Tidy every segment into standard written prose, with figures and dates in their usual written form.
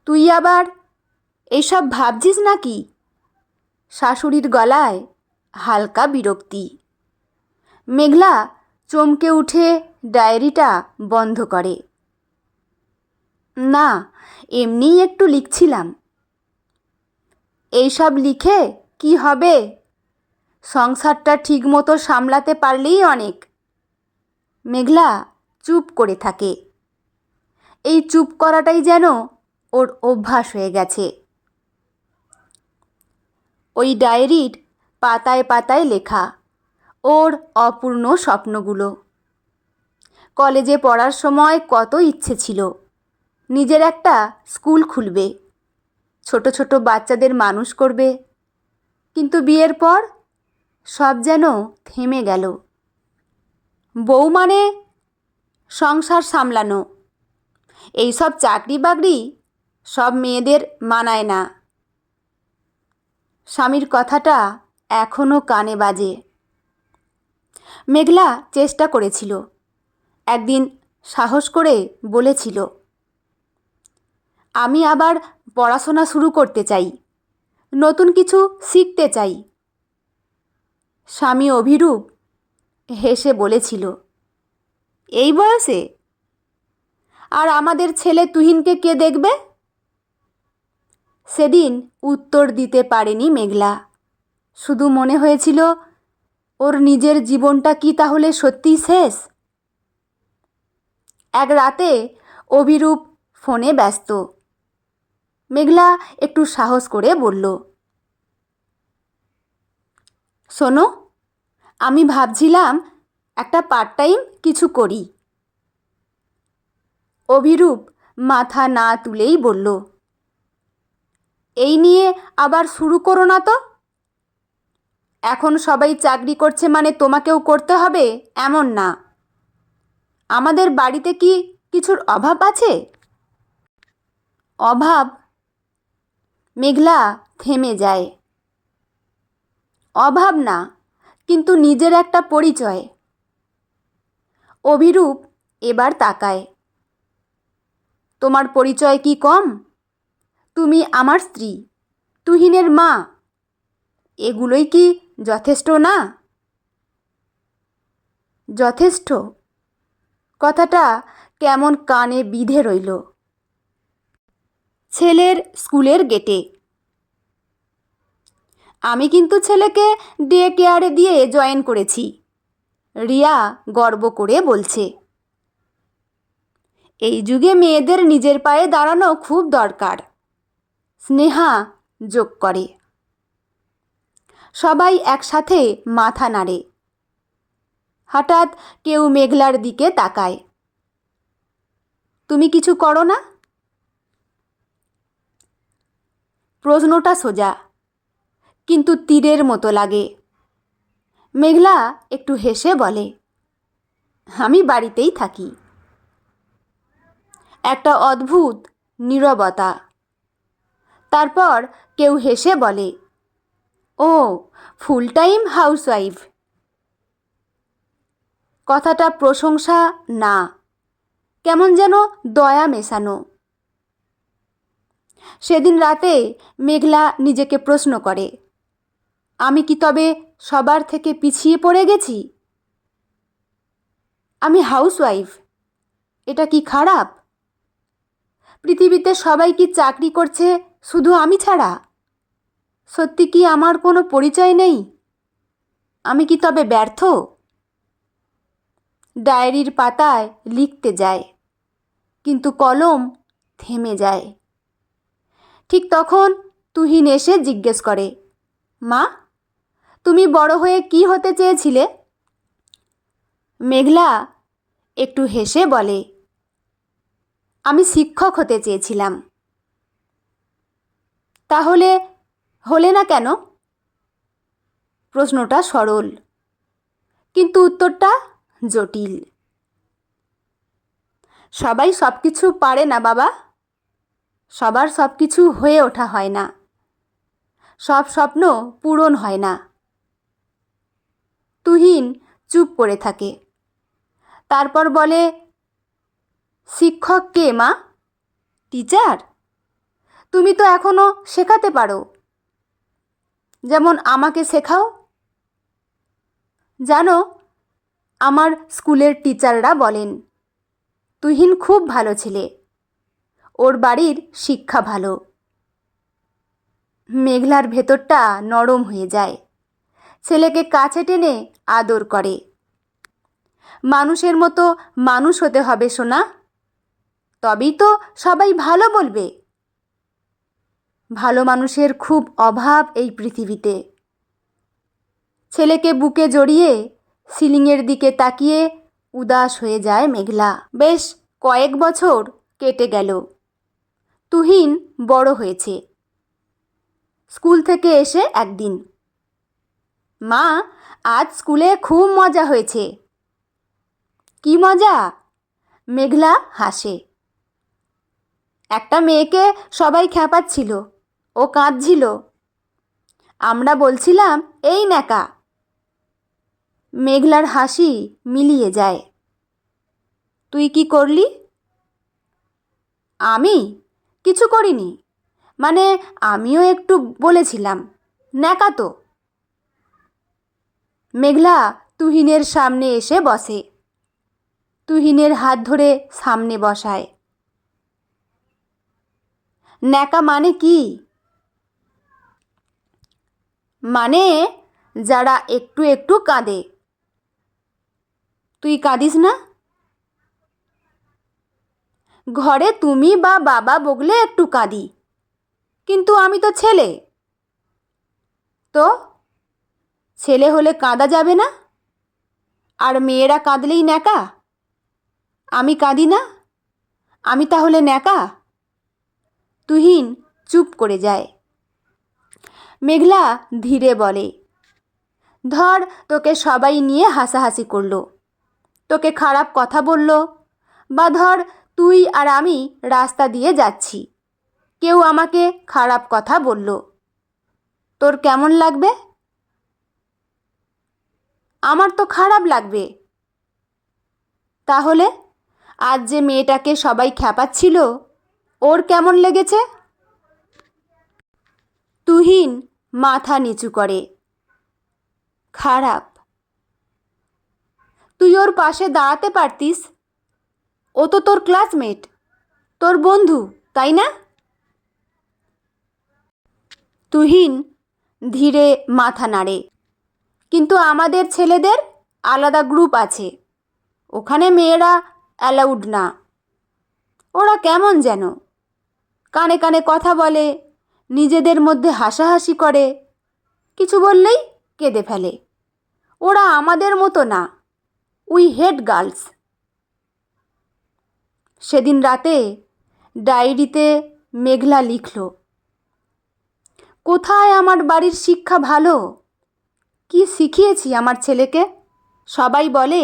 তুই আবার এইসব ভাবছিস নাকি? শাশুড়ির গলায় হালকা বিরক্তি। মেঘলা চমকে উঠে ডায়েরিটা বন্ধ করে। না, এমনিই একটু লিখছিলাম। এইসব লিখে কি হবে? সংসারটা ঠিকমতো সামলাতে পারলেই অনেক। মেঘলা চুপ করে থাকে। এই চুপ করাটাই যেন ওর অভ্যাস হয়ে গেছে। ওই ডায়েরির পাতায় পাতায় লেখা ওর অপূর্ণ স্বপ্নগুলো। কলেজে পড়ার সময় কত ইচ্ছে ছিল নিজের একটা স্কুল খুলবে, ছোট ছোট বাচ্চাদের মানুষ করবে। কিন্তু বিয়ের পর সব যেন থেমে গেল। বউ মানে সংসার সামলানো, এইসব চাকরি বাকরি সব মেয়েদের মানায় না। স্বামীর কথাটা এখনও কানে বাজে। মেঘলা চেষ্টা করেছিল, একদিন সাহস করে বলেছিল, আমি আবার পড়াশোনা শুরু করতে চাই, নতুন কিছু শিখতে চাই। স্বামী অভিরূপ হেসে বলেছিল, এই বয়সে? আর আমাদের ছেলে তুহিনকে কে দেখবে? সেদিন উত্তর দিতে পারেনি মেঘলা। শুধু মনে হয়েছিল, ওর নিজের জীবনটা কি তাহলে সত্যিই শেষ? এক রাতে অভিরূপ ফোনে ব্যস্ত। মেঘলা একটু সাহস করে বলল, শোনো, আমি ভাবছিলাম একটা পার্ট টাইম কিছু করি। অভিরূপ মাথা না তুলেই বলল, এই নিয়ে আবার শুরু করো না তো। এখন সবাই চাকরি করছে মানে তোমাকেও করতে হবে এমন না। আমাদের বাড়িতে কি কিছুর অভাব আছে? অভাব? মেঘলা থেমে যায়। অভাব না, কিন্তু নিজের একটা পরিচয়। অভিরূপ এবার তাকায়। তোমার পরিচয় কি কম? তুমি আমার স্ত্রী, তুহিনের মা। এগুলোই কি যথেষ্ট না? যথেষ্ট কথাটা কেমন কানে বিঁধে রইল। ছেলের স্কুলের গেটে। আমি কিন্তু ছেলেকে ডে কেয়ারে দিয়ে জয়েন করেছি, রিয়া গর্ব করে বলছে। এই যুগে মেয়েদের নিজের পায়ে দাঁড়ানো খুব দরকার, স্নেহা যোগ করে। সবাই একসাথে মাথা নাড়ে। হঠাৎ কেউ মেঘলার দিকে তাকায়। তুমি কিছু করো না? প্রশ্নটা সোজা, কিন্তু তীরের মতো লাগে। মেঘলা একটু হেসে বলে, আমি বাড়িতেই থাকি। একটা অদ্ভুত নীরবতা। তারপর কেউ হেসে বলে, ও, ফুল টাইম হাউসওয়াইফ। কথাটা প্রশংসা না, কেমন যেন দয়া মেশানো। সেদিন রাতে মেঘলা নিজেকে প্রশ্ন করে, আমি কি তবে সবার থেকে পিছিয়ে পড়ে গেছি? আমি হাউসওয়াইফ, এটা কি খারাপ? পৃথিবীতে সবাই কি চাকরি করছে শুধু আমি ছাড়া? সত্যি কি আমার কোনো পরিচয় নেই? আমি কি তবে ব্যর্থ? ডায়েরির পাতায় লিখতে যায়, কিন্তু কলম থেমে যায়। ঠিক তখন তুহিন এসে জিজ্ঞেস করে, মা, তুমি বড় হয়ে কি হতে চেয়েছিলে? মেঘলা একটু হেসে বলে, আমি শিক্ষক হতে চেয়েছিলাম। তাহলে হলে না কেন? প্রশ্নটা সরল, কিন্তু উত্তরটা জটিল। সবাই সব কিছু পারে না বাবা, সবার সব কিছু হয়ে ওঠা হয় না, সব স্বপ্ন পূরণ হয় না। তুহিন চুপ করে থাকে। তারপর বলে, শিক্ষক কে মা? টিচার? তুমি তো এখনো শেখাতে পারো, যেমন আমাকে শেখাও। জানো, আমার স্কুলের টিচাররা বলেন তুহিন খুব ভালো ছেলে, ওর বাড়ির শিক্ষা ভালো। মেঘলার ভেতরটা নরম হয়ে যায়, ছেলেকে কাছে টেনে আদর করে। মানুষের মতো মানুষ হতে হবে সোনা, তবেই তো সবাই ভালো বলবে। ভালো মানুষের খুব অভাব এই পৃথিবীতে। ছেলেকে বুকে জড়িয়ে সিলিংয়ের দিকে তাকিয়ে উদাস হয়ে যায় মেঘলা। বেশ কয়েক বছর কেটে গেল। তুহিন বড় হয়েছে। স্কুল থেকে এসে একদিন, মা, আজ স্কুলে খুব মজা হয়েছে। কি মজা? মেঘলা হাসে। একটা মেয়েকে সবাই খ্যাপাচ্ছিল, ও কাঁদছিল। আমরা বলছিলাম এই ন্যাকা। মেঘলার হাসি মিলিয়ে যায়। তুই কি করলি? আমি কিছু করিনি, মানে আমিও একটু বলেছিলাম ন্যাকা তো। মেঘলা তুহিনের সামনে এসে বসে, তুহিনের হাত ধরে সামনে বসায়। ন্যাকা মানে কি? মানে যারা একটু একটু কাঁদে। তুই কাঁদিস না? ঘরে তুমি বা বাবা বকলে একটু কাঁদি, কিন্তু আমি তো ছেলে। তো ছেলে হলে কাঁদা যাবে না? আর মেয়েরা কাঁদলেই ন্যাকা? আমি কাঁদি না, আমি তাহলে ন্যাকা? তুহিন চুপ করে যায়। মেঘলা ধীরে বলে, ধর তোকে সবাই নিয়ে হাসাহাসি করলো, তোকে খারাপ কথা বলল, বা ধর তুই আর আমি রাস্তা দিয়ে যাচ্ছি, কেউ আমাকে খারাপ কথা বলল, তোর কেমন লাগবে? আমার তো খারাপ লাগবে। তাহলে আজ যে মেয়েটাকে সবাই খ্যাপাচ্ছিল, ওর কেমন লেগেছে? তুহিন মাথা নিচু করে। খারাপ। তুই ওর পাশে দাঁড়াতে পারতিস, ও তো তোর ক্লাসমেট, তোর বন্ধু, তাই না? তুহিন ধীরে মাথা নাড়ে। কিন্তু আমাদের ছেলেদের আলাদা গ্রুপ আছে, ওখানে মেয়েরা অ্যালাউড না। ওরা কেমন যেন কানে কানে কথা বলে, নিজেদের মধ্যে হাসাহাসি করে, কিছু বললেই কেঁদে ফেলে। ওরা আমাদের মতো না, উই হেট গার্লস। সেদিন রাতে ডায়েরিতে মেঘলা লিখল, কোথায় আমার বাড়ির শিক্ষা ভালো, কি শিখিয়েছি আমার ছেলেকে। সবাই বলে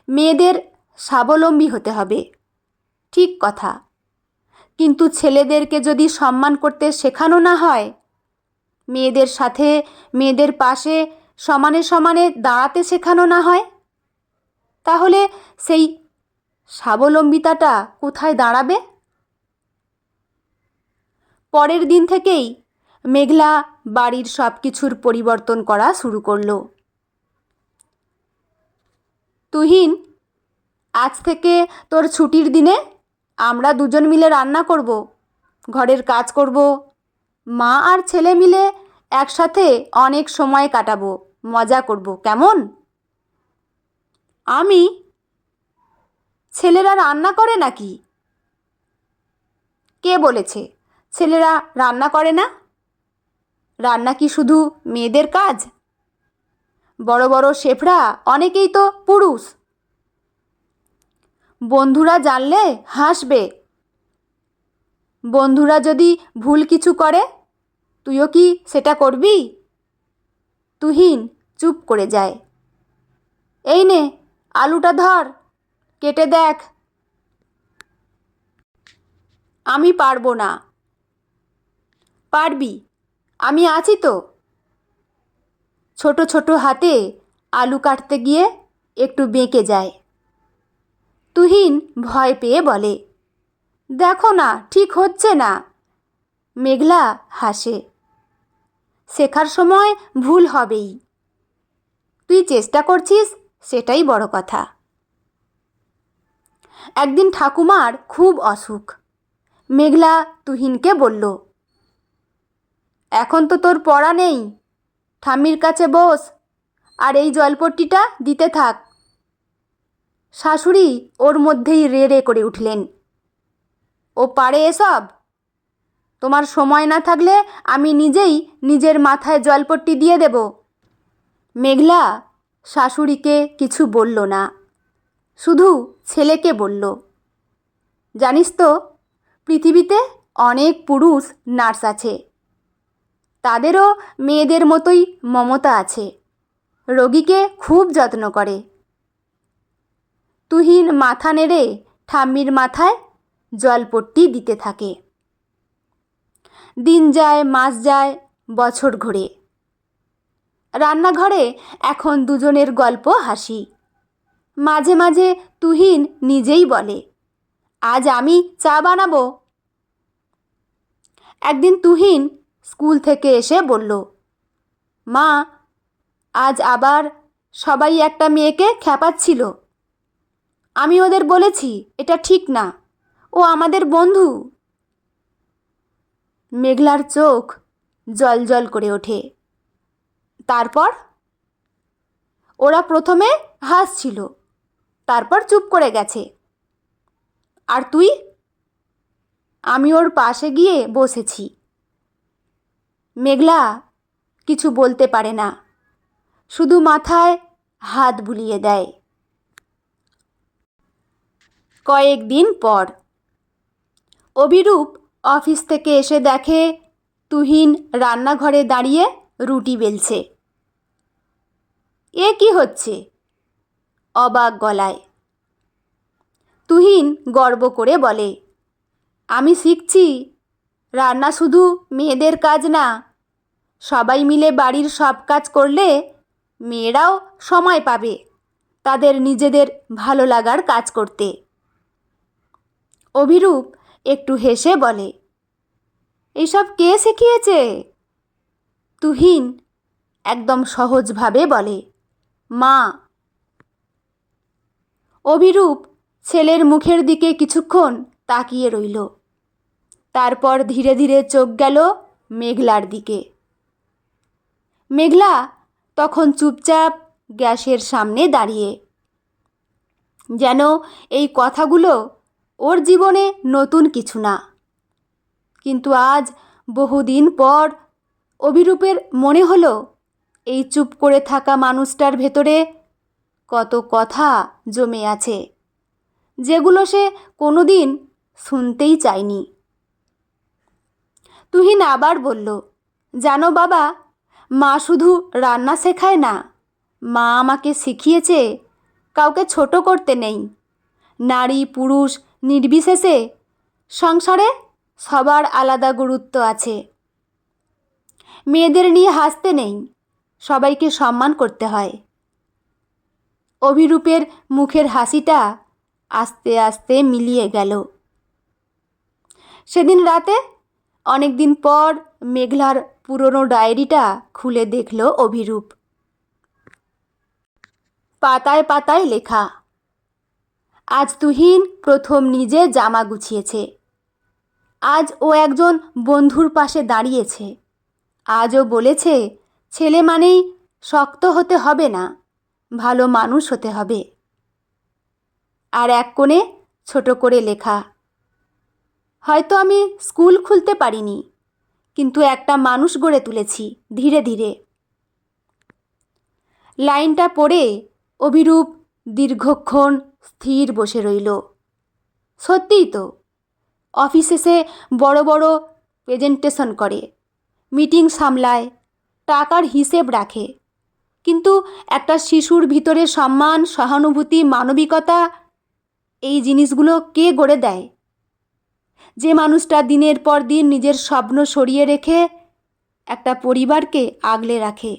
মেয়েদের স্বাবলম্বী হতে হবে, ঠিক কথা, কিন্তু ছেলেদেরকে যদি সম্মান করতে শেখানো না হয়, মেয়েদের সাথে মেয়েদের পাশে সমানে সমানে দাঁড়াতে শেখানো না হয়, তাহলে সেই স্বাবলম্বিতাটা কোথায় দাঁড়াবে? পরের দিন থেকেই মেঘলা বাড়ির সব কিছুর পরিবর্তন করা শুরু করলো। তুহিন, আজ থেকে তোর ছুটির দিনে আমরা দুজন মিলে রান্না করব, ঘরের কাজ করব, মা আর ছেলে মিলে একসাথে অনেক সময় কাটাবো, মজা করব, কেমন? আমি? ছেলেরা রান্না করে নাকি? কে বলেছে ছেলেরা রান্না করে না? রান্না কি শুধু মেয়েদের কাজ? বড় বড় শেফরা অনেকেই তো পুরুষ। বন্ধুরা জানলে হাসবে। বন্ধুরা যদি ভুল কিছু করে, তুইও কি সেটা করবি? তুহিন চুপ করে যায়। এই নে আলুটা ধর, কেটে দেখ। আমি পারবো না। পারবি, আমি আছি তো। ছোট ছোট হাতে আলু কাটতে গিয়ে একটু বেঁকে যায়। তুহিন ভয় পেয়ে বলে, দেখো না ঠিক হচ্ছে না। মেঘলা হাসে। শেখার সময় ভুল হবেই, তুই চেষ্টা করছিস সেটাই বড় কথা। একদিন ঠাকুমার খুব অসুখ। মেঘলা তুহিনকে বলল, এখন তো তোর পড়া নেই, ঠাম্মির কাছে বস আর এই জলপট্টিটা দিতে থাক। শাশুড়ি ওর মধ্যেই রে রে করে উঠলেন, ও পারে এসব? তোমার সময় না থাকলে আমি নিজেই নিজের মাথায় জলপট্টি দিয়ে দেব। মেঘলা শাশুড়িকে কিছু বলল না, শুধু ছেলেকে বলল, জানিস তো পৃথিবীতে অনেক পুরুষ নার্স আছে, তাদেরও মেয়েদের মতোই মমতা আছে, রোগীকে খুব যত্ন করে। তুহিন মাথা নেড়ে ঠাম্মির মাথায় জলপট্টি দিতে থাকে। দিন যায়, মাস যায়, বছর ঘোরে। রান্নাঘরে এখন দুজনের গল্প হাসি। মাঝে মাঝে তুহিন নিজেই বলে, আজ আমি চা বানাবো। একদিন তুহিন স্কুল থেকে এসে বলল, মা, আজ আবার সবাই একটা মেয়েকে খ্যাপাচ্ছিল। আমি ওদের বলেছি এটা ঠিক না, ও আমাদের বন্ধু। মেঘলার চোখ জল জল করে ওঠে। তারপর? ওরা প্রথমে হাসছিল, তারপর চুপ করে গেছে। আর তুই? আমি ওর পাশে গিয়ে বসেছি। মেঘলা কিছু বলতে পারে না, শুধু মাথায় হাত বুলিয়ে দেয়। কয়েকদিন পর অভিরূপ অফিস থেকে এসে দেখে তুহিন রান্নাঘরে দাঁড়িয়ে রুটি বেলছে। এ কি হচ্ছে? অবাক গলায়। তুহিন গর্ব করে বলে, আমি শিখছি, রান্না শুধু মেয়েদের কাজ না, সবাই মিলে বাড়ির সব কাজ করলে মেয়েরাও সময় পাবে তাদের নিজেদের ভালো লাগার কাজ করতে। অভিরূপ একটু হেসে বলে, এইসব কে শিখিয়েছে? তুহিন একদম সহজভাবে বলে, মা। অভিরূপ ছেলের মুখের দিকে কিছুক্ষণ তাকিয়ে রইল, তারপর ধীরে ধীরে চোখ গেল মেঘলার দিকে। মেঘলা তখন চুপচাপ গ্যাসের সামনে দাঁড়িয়ে, যেন এই কথাগুলো ওর জীবনে নতুন কিছু না। কিন্তু আজ বহুদিন পর অভিরূপের মনে হলো এই চুপ করে থাকা মানুষটার ভেতরে কত কথা জমে আছে, যেগুলো সে কোনোদিন শুনতেই চায়নি। তুহিন আবার বলল, জানো বাবা, মা শুধু রান্না শেখায় না, মা আমাকে শিখিয়েছে কাউকে ছোট করতে নেই। নারী পুরুষ নির্বিশেষে সংসারে সবার আলাদা গুরুত্ব আছে। মেয়েদের নিয়ে হাসতে নেই, সবাইকে সম্মান করতে হয়। অভিরূপের মুখের হাসিটা আস্তে আস্তে মিলিয়ে গেল। সেদিন রাতে অনেক দিন পর মেঘলার পুরনো ডায়েরিটা খুলে দেখল অভিরূপ। পাতায় পাতায় লেখা, আজ তুহিন প্রথম নিজে জামা গুছিয়েছে, আজ ও একজন বন্ধুর পাশে দাঁড়িয়েছে, আজও বলেছে ছেলে মানেই শক্ত হতে হবে না, ভালো মানুষ হতে হবে। আর এক কোণে ছোট করে লেখা, হয়তো আমি স্কুল খুলতে পারিনি, কিন্তু একটা মানুষ গড়ে তুলেছি ধীরে ধীরে। লাইনটা পড়ে অভিরূপ দীর্ঘক্ষণ স্থির বসে রইল। সত্যিই তো, অফিসে সে বড় বড় প্রেজেন্টেশন করে, মিটিং সামলায়, টাকার হিসেব রাখে, কিন্তু একটা শিশুর ভিতরে সম্মান, সহানুভূতি, মানবিকতা, এই জিনিসগুলো কে গড়ে দেয়? যে মানুষটা দিনের পর দিন নিজের স্বপ্ন সরিয়ে রেখে একটা পরিবারকে আগলে রাখে,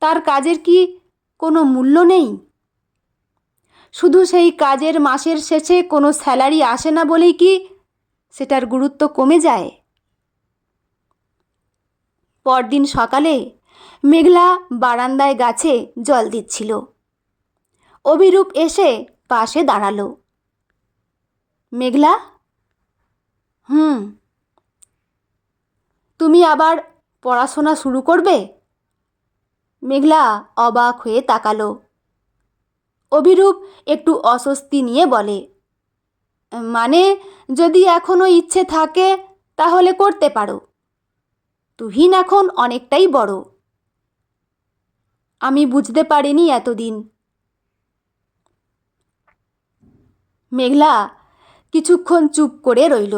তার কাজের কি কোনো মূল্য নেই? শুধু সেই কাজের মাসের শেষে কোনো স্যালারি আসে না বলেই কি সেটার গুরুত্ব কমে যায়? পরদিন সকালে মেঘলা বারান্দায় গাছে জল দিচ্ছিল। অভিরূপ এসে পাশে দাঁড়ালো। মেঘলা, তুমি আবার পড়াশোনা শুরু করবে? মেঘলা অবাক হয়ে তাকালো। অভিরূপ একটু অস্বস্তি নিয়ে বলে, মানে যদি এখনো ইচ্ছে থাকে তাহলে করতে পারো। তুহিন এখন অনেকটাই বড়। আমি বুঝতে পারিনি এতদিন। মেঘলা কিছুক্ষণ চুপ করে রইল।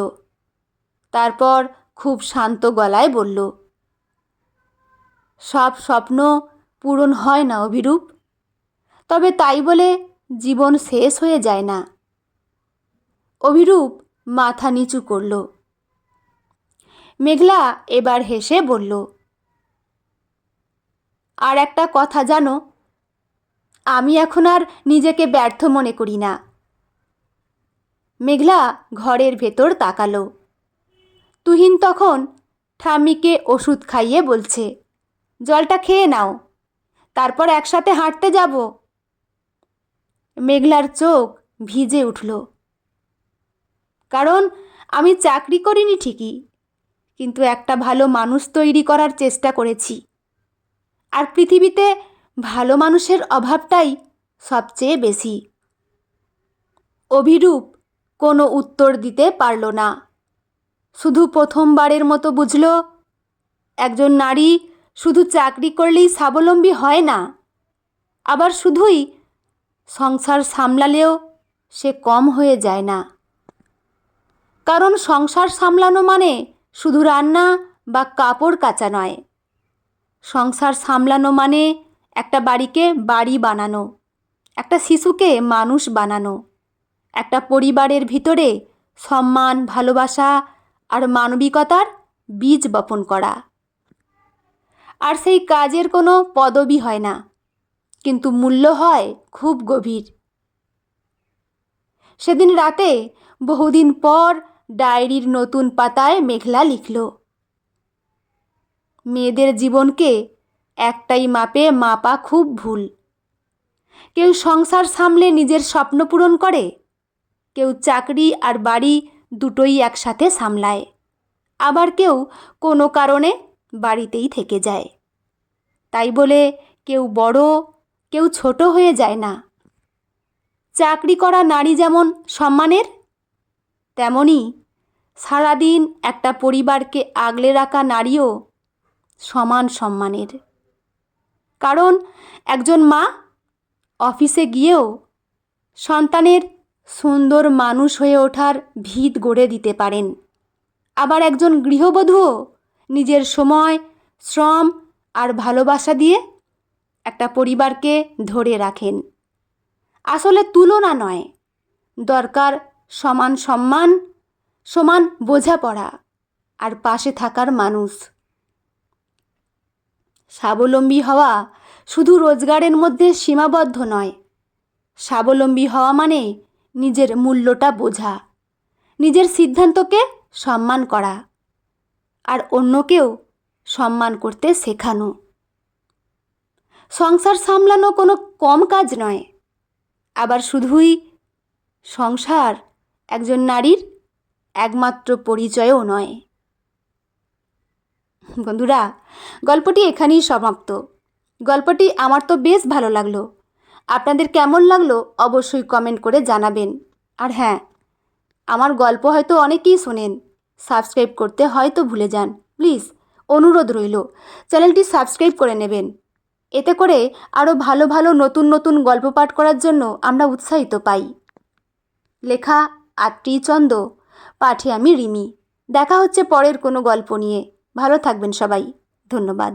তারপর খুব শান্ত গলায় বলল, সব স্বপ্ন পূরণ হয় না অভিরূপ, তবে তাই বলে জীবন শেষ হয়ে যায় না। অভিরূপ মাথা নিচু করল। মেঘলা এবার হেসে বলল, আর একটা কথা জানো, আমি এখন আর নিজেকে ব্যর্থ মনে করি না। মেঘলা ঘরের ভেতর তাকালো। তুহিন তখন ঠাম্মিকে ওষুধ খাইয়ে বলছে, জলটা খেয়ে নাও, তারপর একসাথে হাঁটতে যাব। মেঘলার চোখ ভিজে উঠল। কারণ আমি চাকরি করিনি ঠিকই, কিন্তু একটা ভালো মানুষ তৈরি করার চেষ্টা করেছি। আর পৃথিবীতে ভালো মানুষের অভাবটাই সবচেয়ে বেশি। অভিরূপ কোনো উত্তর দিতে পারল না। শুধু প্রথমবারের মতো বুঝল, একজন নারী শুধু চাকরি করলেই স্বাবলম্বী হয় না, আবার শুধুই সংসার সামলালেও সে কম হয়ে যায় না। কারণ সংসার সামলানো মানে শুধু রান্না বা কাপড় কাচা নয়। সংসার সামলানো মানে একটা বাড়িকে বাড়ি বানানো, একটা শিশুকে মানুষ বানানো, একটা পরিবারের ভিতরে সম্মান, ভালোবাসা আর মানবিকতার বীজ বপন করা। আর সেই কাজের কোনো পদবি হয় না, কিন্তু মূল্য হয় খুব গভীর। সেদিন রাতে বহুদিন পর ডায়েরির নতুন পাতায় মেঘলা লিখল, মেয়েদের জীবনকে একটাই মাপে মাপা খুব ভুল। কেউ সংসার সামলে নিজের স্বপ্ন পূরণ করে, কেউ চাকরি আর বাড়ি দুটোই একসাথে সামলায়, আবার কেউ কোনো কারণে বাড়িতেই থেকে যায়। তাই বলে কেউ বড় কেউ ছোট হয়ে যায় না। চাকরি করা নারী যেমন সম্মানের, তেমনি সারাদিন একটা পরিবারকে আগলে রাখা নারীও সমান সম্মানের। কারণ একজন মা অফিসে গিয়েও সন্তানের সুন্দর মানুষ হয়ে ওঠার ভিত গড়ে দিতে পারেন। আবার একজন গৃহবধূও নিজের সময়, শ্রম আর ভালোবাসা দিয়ে একটা পরিবারকে ধরে রাখেন। আসলে তুলনা নয়, দরকার সমান সম্মান, সমান বোঝাপড়া আর পাশে থাকার মানুষ। স্বাবলম্বী হওয়া শুধু রোজগারের মধ্যে সীমাবদ্ধ নয়। স্বাবলম্বী হওয়া মানে নিজের মূল্যটা বোঝা, নিজের সিদ্ধান্তকে সম্মান করা আর অন্যকেও সম্মান করতে শেখানো। সংসার সামলানো কোনো কম কাজ নয়, আবার শুধুই সংসার একজন নারীর একমাত্র পরিচয়ও নয়। বন্ধুরা, গল্পটি এখানেই সমাপ্ত। গল্পটি আমার তো বেশ ভালো লাগলো। আপনাদের কেমন লাগলো অবশ্যই কমেন্ট করে জানাবেন। আর হ্যাঁ, আমার গল্প হয়তো অনেকেই শোনেন, সাবস্ক্রাইব করতে হয়তো ভুলে যান। প্লিজ অনুরোধ রইল, চ্যানেলটি সাবস্ক্রাইব করে নেবেন। এতে করে আরও ভালো ভালো নতুন নতুন গল্প পাঠ করার জন্য আমরা উৎসাহিত পাই। লেখা আত্রি চন্দ, পাঠে আমি রিমি। দেখা হচ্ছে পরের কোনো গল্প নিয়ে। ভালো থাকবেন সবাই। ধন্যবাদ।